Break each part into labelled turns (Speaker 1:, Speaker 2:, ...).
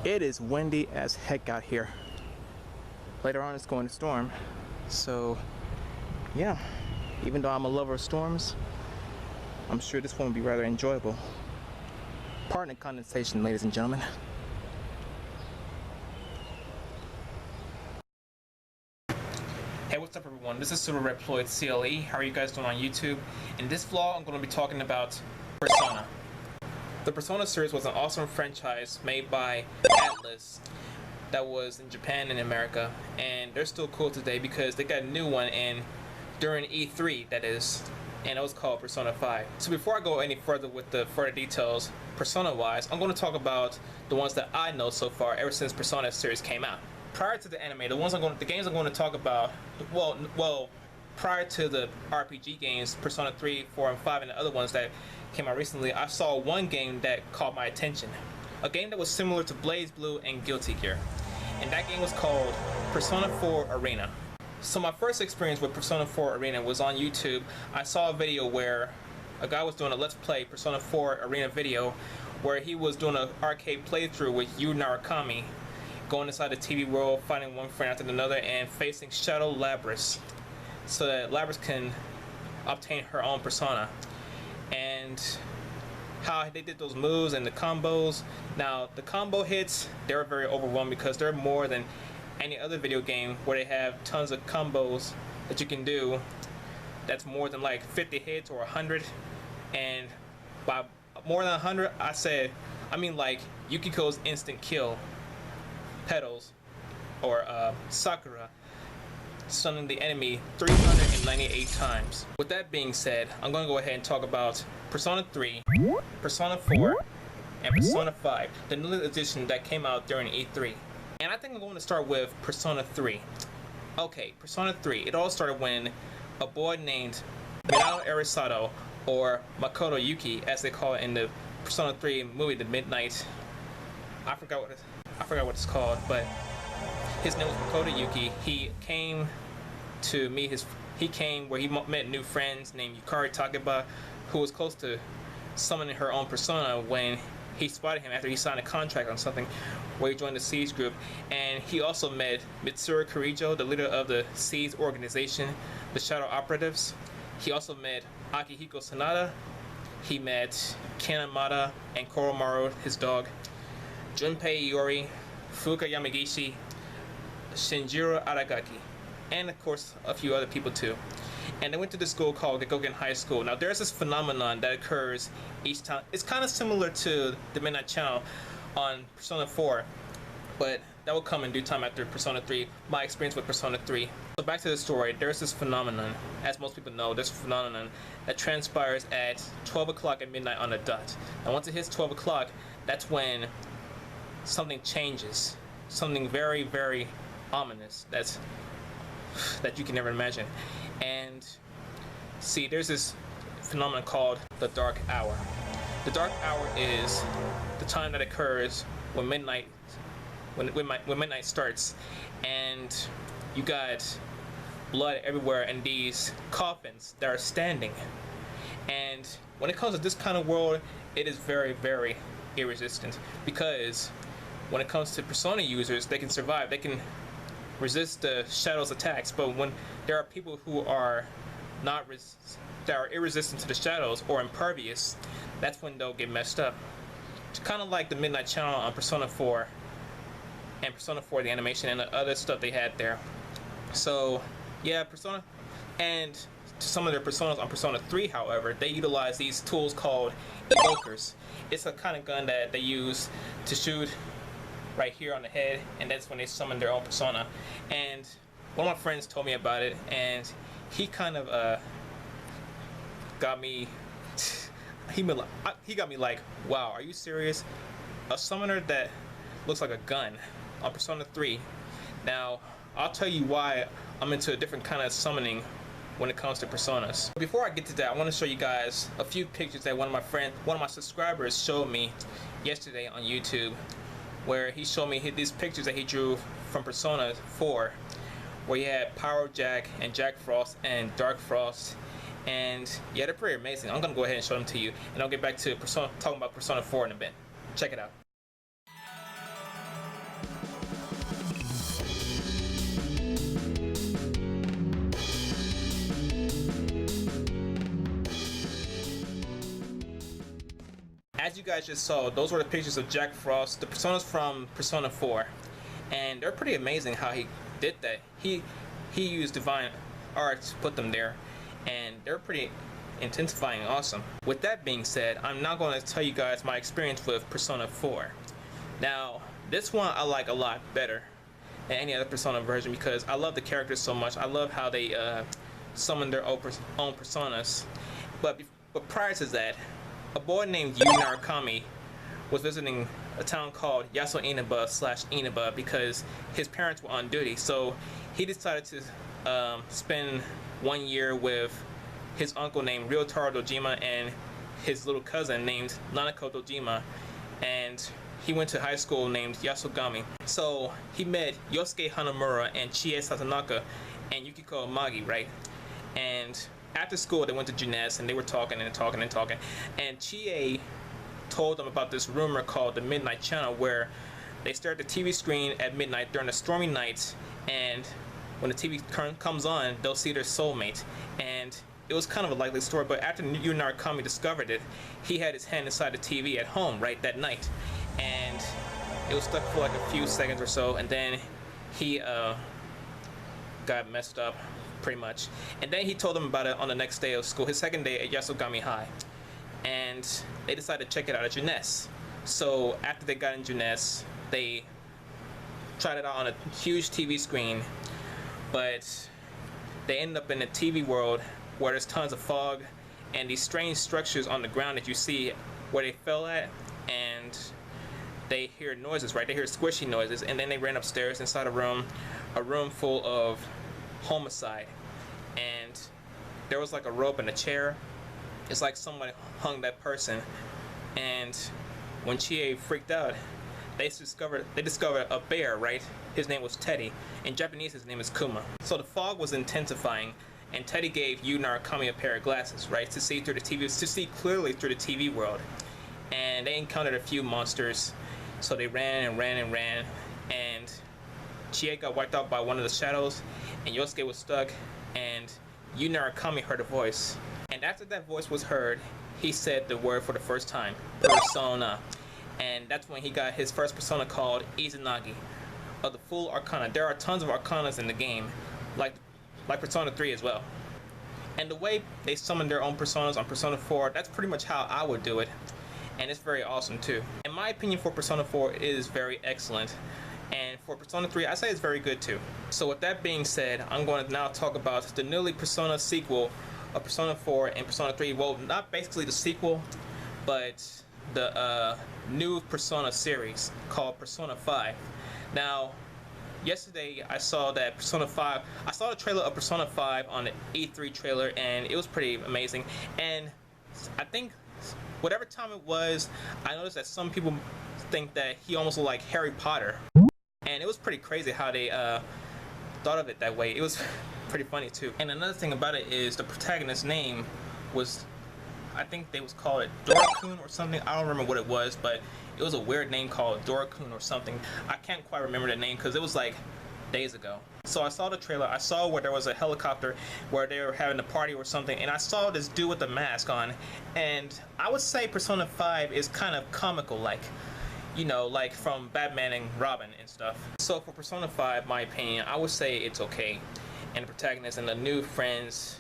Speaker 1: It is windy as heck out here. Later on it's going to storm. So yeah, even though I'm a lover of storms, I'm sure this one will be rather enjoyable. Pardon the condensation, ladies and gentlemen. Hey, what's up everyone? This is Super Reploid CLE. How are you guys doing on YouTube? In this vlog, I'm going to be talking about Persona. The Persona series was an awesome franchise made by Atlus that was in Japan and America, and they're still cool today because they got a new one in during E3, that is, and it was called Persona 5. So before I go any further with the further details, Persona-wise, I'm going to talk about the ones that I know so far ever since Persona series came out. Prior to the anime, the games I'm going to talk about, well, prior to the RPG games, Persona 3, 4, and 5, and the other ones that came out recently, I saw one game that caught my attention. A game that was similar to BlazBlue and Guilty Gear. And that game was called Persona 4 Arena. So my first experience with Persona 4 Arena was on YouTube. I saw a video where a guy was doing a Let's Play Persona 4 Arena video where he was doing an arcade playthrough with Yu Narukami, going inside the TV world, finding one friend after another, and facing Shadow Labrys, so that Labrys can obtain her own persona. And how they did those moves and the combos. Now, the combo hits, they're very overwhelming because they're more than any other video game where they have tons of combos that you can do. That's more than like 50 hits or 100. And by more than 100, I mean like Yukiko's instant kill, Petals, or Sakura, stunning the enemy 398 times. With that being said, I'm going to go ahead and talk about Persona 3, Persona 4, and Persona 5, the new edition that came out during E3. And I think I'm going to start with Persona 3. Okay, Persona 3, it all started when a boy named Minao Arisato, or Makoto Yuki, as they call it in the Persona 3 movie, The Midnight, I forgot what it's called, but his name was Makoto Yuki. He came to meet where he met new friends named Yukari Takeba, who was close to summoning her own persona when he spotted him after he signed a contract on something where he joined the Seeds group. And he also met Mitsuru Kirijo, the leader of the Seeds organization, the Shadow Operatives. He also met Akihiko Sanada. He met Ken Amada and Koromaru, his dog, Junpei Iori, Fuka Yamagishi, Shinjiro Aragaki, and of course a few other people too. And they went to this school called Gegogen High School. Now there's this phenomenon that occurs each time. It's kind of similar to the Midnight Channel on Persona 4, but that will come in due time after Persona 3, my experience with Persona 3. So back to the story, there's this phenomenon, as most people know, this phenomenon that transpires at 12 o'clock at midnight on the dot. And once it hits 12 o'clock, that's when something changes. Something very, very ominous that you can never imagine. And see, there's this phenomenon called the Dark Hour. The Dark Hour is the time that occurs when midnight starts, and you got blood everywhere and these coffins that are standing. And when it comes to this kind of world, it is very, very irresistant, because when it comes to Persona users, they can survive, they can resist the Shadow's attacks. But when there are people who are that are irresistant to the Shadows or impervious, that's when they'll get messed up. It's kind of like the Midnight Channel on Persona 4 and Persona 4 the animation and the other stuff they had there. So yeah, Persona, and to some of their personas on Persona 3, however, they utilize these tools called evokers. It's a kind of gun that they use to shoot right here on the head, and that's when they summon their own persona. And one of my friends told me about it, and he kind of got me he got me like, wow, are you serious? A summoner that looks like a gun on Persona 3. Now I'll tell you why I'm into a different kind of summoning when it comes to personas. Before I get to that, I want to show you guys a few pictures that one of my subscribers showed me yesterday on YouTube, where he showed me these pictures that he drew from Persona 4, where he had Pyro Jack and Jack Frost and Dark Frost, and yeah, they're pretty amazing. I'm gonna go ahead and show them to you, and I'll get back to talking about Persona 4 in a bit. Check it out. as you guys just saw, those were the pictures of Jack Frost, the personas from Persona 4, and they're pretty amazing how he did that. He used divine art to put them there, and they're pretty intensifying and awesome. With that being said, I'm now going to tell you guys my experience with Persona 4. Now, this one I like a lot better than any other Persona version because I love the characters so much. I love how they summon their own personas. But prior to that, a boy named Yu Narukami was visiting a town called Yaso Inaba/Inaba because his parents were on duty. So he decided to spend 1 year with his uncle named Ryotaro Dojima and his little cousin named Nanako Dojima, and he went to high school named Yasogami. So he met Yosuke Hanamura and Chie Satonaka and Yukiko Amagi, right? And after school they went to Jeunesse and they were talking and talking and talking, and Chie told them about this rumor called the Midnight Channel, where they stare at the TV screen at midnight during a stormy night, and when the TV comes on, they'll see their soulmate. And it was kind of a likely story, but after Yu Narukami discovered it, he had his hand inside the TV at home right that night, and it was stuck for like a few seconds or so, and then he got messed up pretty much. And then he told them about it on the next day of school, his second day at Yasogami High, and they decided to check it out at Jeunesse. So after they got in Jeunesse, they tried it out on a huge TV screen, but they ended up in a TV world where there's tons of fog and these strange structures on the ground that you see where they fell at, and they hear noises, right? They hear squishy noises, and then they ran upstairs inside a room full of homicide, and there was like a rope and a chair. It's like someone hung that person, and when Chie freaked out, they discovered a bear, right? His name was Teddy. In Japanese, his name is Kuma. So the fog was intensifying, and Teddy gave Yu Narukami a pair of glasses, right, to see through the TV, to see clearly through the TV world. And they encountered a few monsters, so they ran and ran and ran, and Chie got wiped out by one of the shadows, and Yosuke was stuck, and Yu Narukami heard a voice. And after that voice was heard, he said the word for the first time, Persona. And that's when he got his first persona called Izanagi, of the full arcana. There are tons of arcanas in the game, like Persona 3 as well. And the way they summon their own personas on Persona 4, that's pretty much how I would do it. And it's very awesome too. In my opinion, for Persona 4, it is very excellent. And for Persona 3, I say it's very good too. So with that being said, I'm going to now talk about the newly Persona sequel of Persona 4 and Persona 3. Well, not basically the sequel, but the new Persona series called Persona 5. Now, yesterday I saw that Persona 5, I saw the trailer of Persona 5 on the E3 trailer, and it was pretty amazing. And I think whatever time it was, I noticed that some people think that he almost looked like Harry Potter. And it was pretty crazy how they thought of it that way. It was pretty funny too. And another thing about it is the protagonist's name was, I think they was called it Dorakun or something. I don't remember what it was, but it was a weird name called Dorakun or something. I can't quite remember the name because it was like days ago. So I saw the trailer. I saw where there was a helicopter where they were having a party or something, and I saw this dude with a mask on. And I would say Persona 5 is kind of comical, like, you know, like from Batman and Robin and stuff. So for Persona 5, my opinion, I would say it's okay. And the protagonist and the new friends,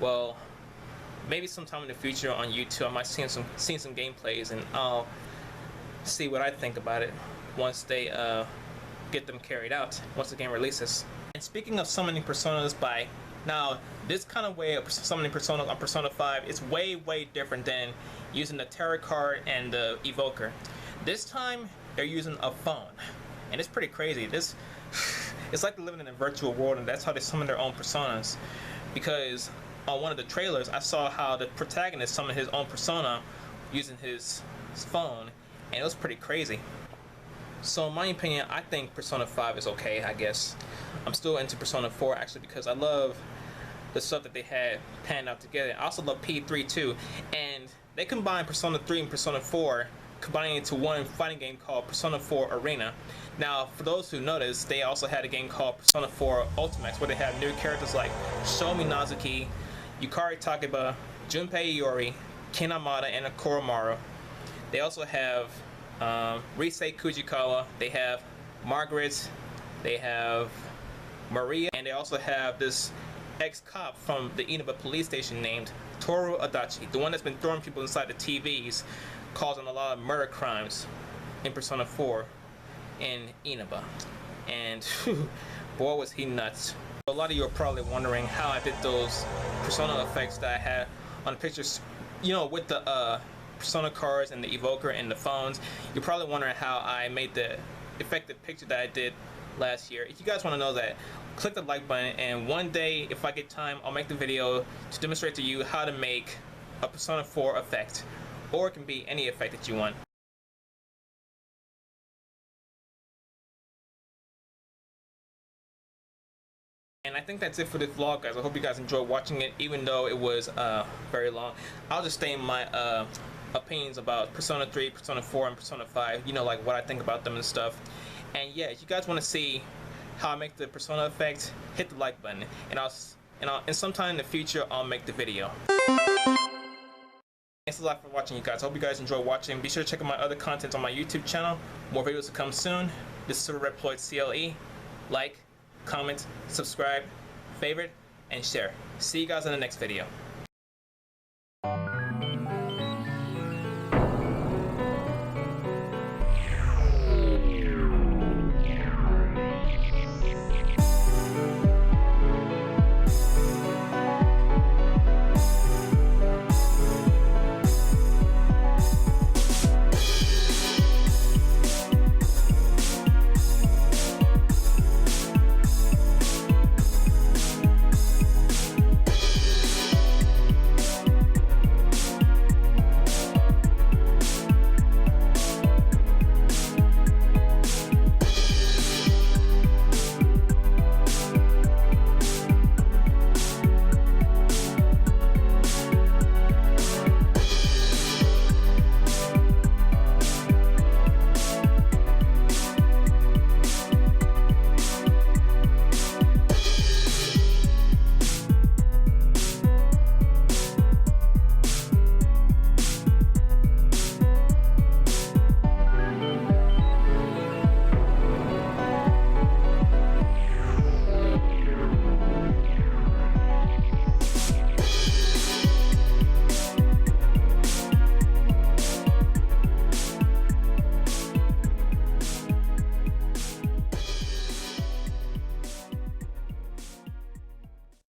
Speaker 1: well, maybe sometime in the future on YouTube I might see some gameplays, and I'll see what I think about it once they get them carried out, once the game releases. And speaking of summoning personas by now, this kind of way of summoning personas on Persona 5 is way different than using the tarot card and the evoker. This time they're using a phone, and it's pretty crazy. It's like they're living in a virtual world, and that's how they summon their own personas. Because on one of the trailers, I saw how the protagonist summoned his own persona using his phone, and it was pretty crazy. So in my opinion, I think Persona 5 is okay, I guess. I'm still into Persona 4 actually because I love the stuff that they had panned out together. I also love P3 too, and they combined Persona 3 and Persona 4, combining it into one fighting game called Persona 4 Arena. Now, for those who noticed, they also had a game called Persona 4 Ultimax, where they have new characters like Shomi Nazuki, Yukari Takeba, Junpei Iori, Ken Amada, and Koromaru. They also have Rise Kujikawa, they have Margaret, they have Maria, and they also have this ex-cop from the Inaba police station named Toru Adachi, the one that's been throwing people inside the TVs, causing a lot of murder crimes in Persona 4 in Inaba. And boy, was he nuts. A lot of you are probably wondering how I did those Persona effects that I had on the pictures, you know, with the Persona cards and the evoker and the phones. You're probably wondering how I made the effective picture that I did last year. If you guys want to know that, click the like button, and one day, if I get time, I'll make the video to demonstrate to you how to make a Persona 4 effect, or it can be any effect that you want. And I think that's it for this vlog, guys. I hope you guys enjoyed watching it, even though it was very long. I'll just stay in my opinions about Persona 3, Persona 4, and Persona 5, you know, like what I think about them and stuff. And yeah, if you guys want to see how I make the Persona effect, hit the like button, and sometime in the future I'll make the video. Thanks a lot for watching, you guys. I hope you guys enjoy watching. Be sure to check out my other content on my YouTube channel. More videos to come soon. This is Silver Reploid CLE. Like, comment, subscribe, favorite, and share. See you guys in the next video.